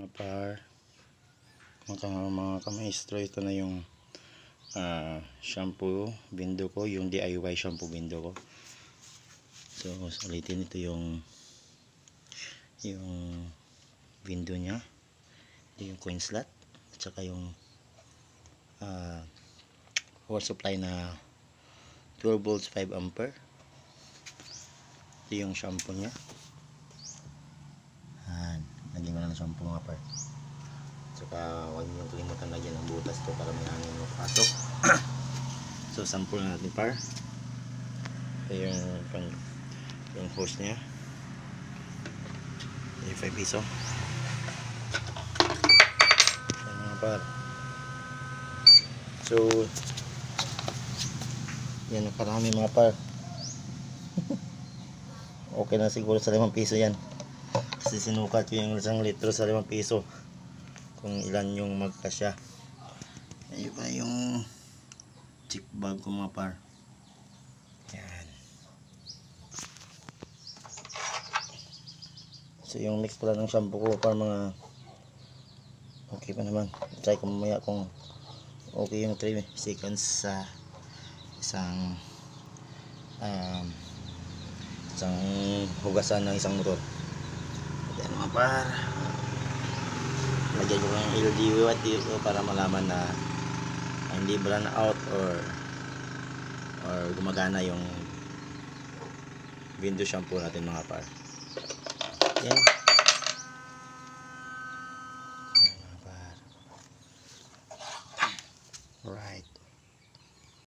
mga par, mga kamaestro, ito na yung shampoo bindo ko, yung DIY shampoo bindo ko. So ulitin, ito yung window nya, ito yung coin slot, at saka yung power supply na 12 volts 5 ampere. Ito yung shampoo nya. Lagyan mo na ng shampoo mga par. Saka huwag nyo kalimutan lagyan ng butas to para may hangin mapasok. So sample na natin par. Ito yung hose nya, yung 5 piso. Ayan mga par. So yan, karami mga par. Okay na siguro sa 5 piso yan, kasi sinukat ko yung 1 litro sa 5 piso kung ilan yung magkasya. Ayun pa yung chip bag ko mga par. Yan. So yung mix pala ng shampoo ko par, mga okay pa naman. Try ko mamaya kung okay yung 3 seconds sa isang hugasan ng isang motor. Ayan mga par, lagyan ko ng LDW dito para malaman na hindi brand out or gumagana yung window shampoo natin mga par. Yan.